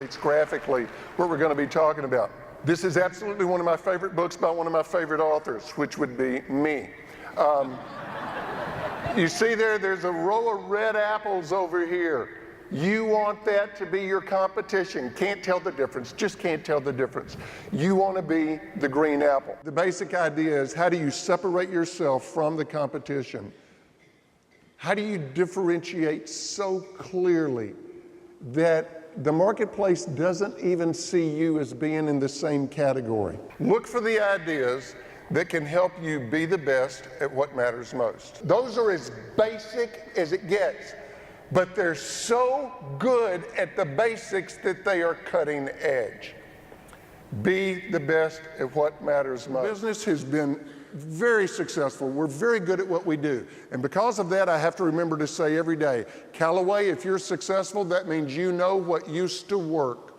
It's graphically what we're going to be talking about. This is absolutely one of my favorite books by one of my favorite authors, which would be me. You see there's a row of red apples over here. You want that to be your competition. Can't tell the difference, just can't tell the difference. You want to be the green apple. The basic idea is, how do you separate yourself from the competition? How do you differentiate so clearly that the marketplace doesn't even see you as being in the same category? Look for the ideas that can help you be the best at what matters most. Those are as basic as it gets, but they're so good at the basics that they are cutting edge. Be the best at what matters most. Business has been very successful. We're very good at what we do. And because of that, I have to remember to say every day, Callaway, if you're successful, that means you know what used to work.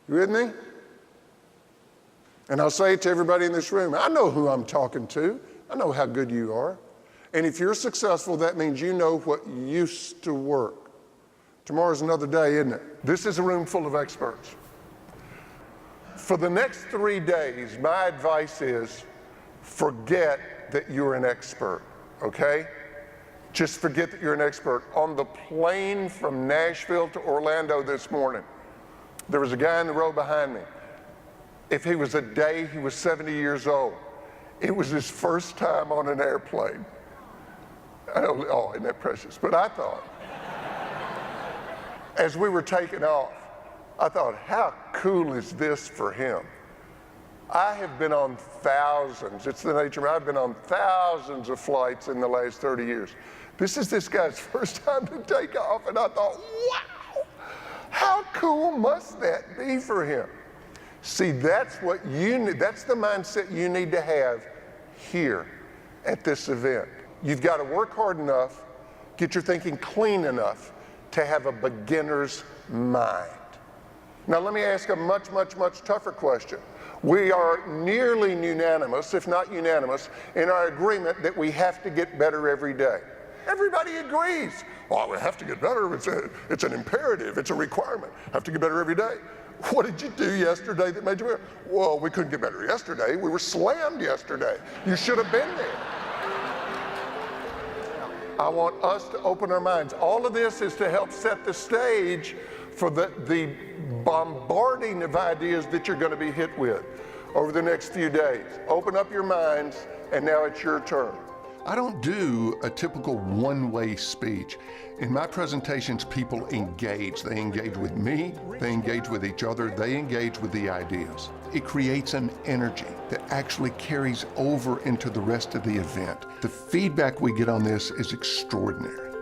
You with me? And I'll say it to everybody in this room, I know who I'm talking to. I know how good you are. And if you're successful, that means you know what used to work. Tomorrow's another day, isn't it? This is a room full of experts. For the next 3 days, my advice is forget that you're an expert, okay? Just forget that you're an expert. On the plane from Nashville to Orlando this morning, there was a guy in the row behind me. If he was a day, he was 70 years old. It was his first time on an airplane. Oh, isn't that precious? But I thought, as we were taking off, I thought, how cool is this for him? I have been on thousands, it's the nature, I've been on thousands of flights in the last 30 years. This is this guy's first time to take off, and I thought, wow, how cool must that be for him? See, that's what you need, that's the mindset you need to have here at this event. You've got to work hard enough, get your thinking clean enough to have a beginner's mind. Now let me ask a much, much, much tougher question. We are nearly unanimous, if not unanimous, in our agreement that we have to get better every day. Everybody agrees. Well, we have to get better. It's an imperative. It's a requirement. Have to get better every day. What did you do yesterday that made you better? Well, we couldn't get better yesterday. We were slammed yesterday. You should have been there. I want us to open our minds. All of this is to help set the stage for the bombarding of ideas that you're going to be hit with over the next few days. Open up your minds, and now it's your turn. I don't do a typical one-way speech. In my presentations, people engage. They engage with me, they engage with each other, they engage with the ideas. It creates an energy that actually carries over into the rest of the event. The feedback we get on this is extraordinary.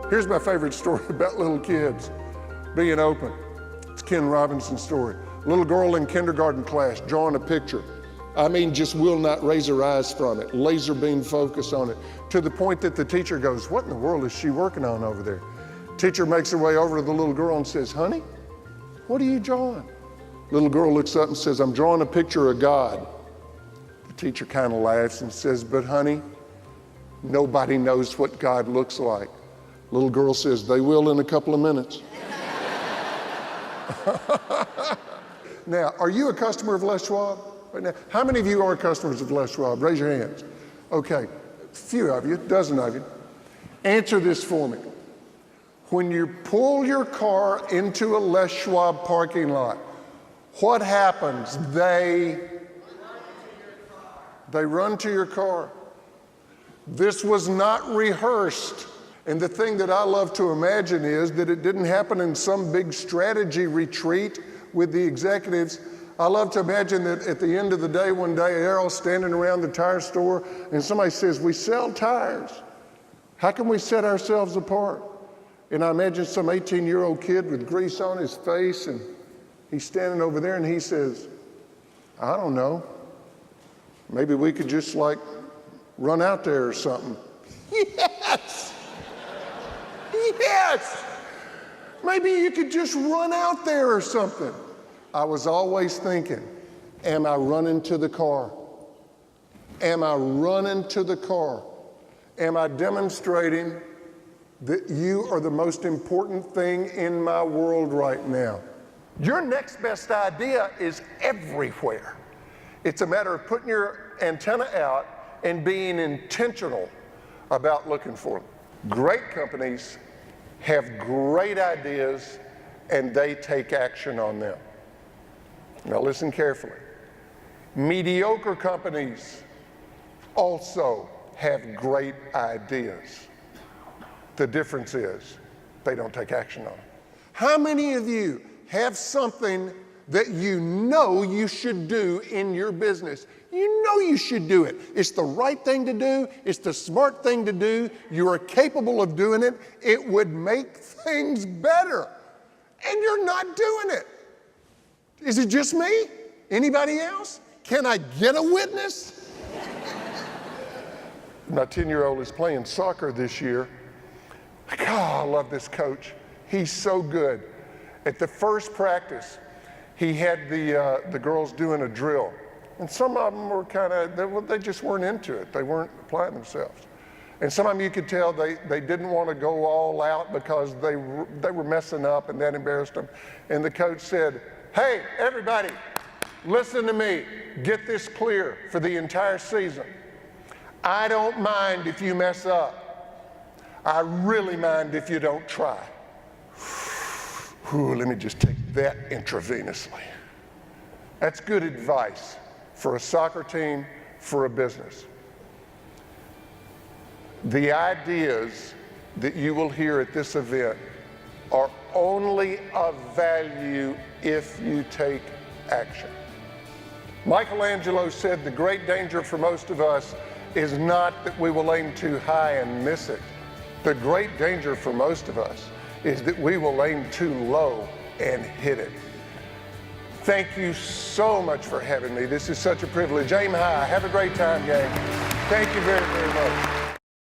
Here's my favorite story about little kids being open. It's Ken Robinson's story. Little girl in kindergarten class drawing a picture. I mean, just will not raise her eyes from it, laser beam focus on it, to the point that the teacher goes, what in the world is she working on over there? Teacher makes her way over to the little girl and says, honey, what are you drawing? Little girl looks up and says, I'm drawing a picture of God. The teacher kind of laughs and says, but honey, nobody knows what God looks like. Little girl says, they will in a couple of minutes. Now, are you a customer of Les Schwab? Right now, how many of you are customers of Les Schwab? Raise your hands. Okay, a few of you, a dozen of you. Answer this for me. When you pull your car into a Les Schwab parking lot, what happens? They run to your car. This was not rehearsed. And the thing that I love to imagine is that it didn't happen in some big strategy retreat with the executives. I love to imagine that at the end of the day, one day, they're all standing around the tire store and somebody says, we sell tires. How can we set ourselves apart? And I imagine some 18-year-old kid with grease on his face, and he's standing over there and he says, I don't know. Maybe we could just like run out there or something. Yes! Yes! Maybe you could just run out there or something. I was always thinking, am I running to the car? Am I running to the car? Am I demonstrating that you are the most important thing in my world right now. Your next best idea is everywhere. It's a matter of putting your antenna out and being intentional about looking for them. Great companies have great ideas and they take action on them. Now listen carefully. Mediocre companies also have great ideas. The difference is they don't take action on it. How many of you have something that you know you should do in your business? You know you should do it. It's the right thing to do. It's the smart thing to do. You are capable of doing it. It would make things better. And you're not doing it. Is it just me? Anybody else? Can I get a witness? My 10-year-old is playing soccer this year. God, I love this coach. He's so good. At the first practice, he had the girls doing a drill. And some of them were kind of, they just weren't into it. They weren't applying themselves. And some of them you could tell they didn't want to go all out because they were messing up and that embarrassed them. And the coach said, hey, everybody, listen to me. Get this clear for the entire season. I don't mind if you mess up. I really mind if you don't try. Ooh, let me just take that intravenously. That's good advice for a soccer team, for a business. The ideas that you will hear at this event are only of value if you take action. Michelangelo said the great danger for most of us is not that we will aim too high and miss it. The great danger for most of us is that we will aim too low and hit it. Thank you so much for having me. This is such a privilege. Aim high. Have a great time, gang. Thank you very, very much.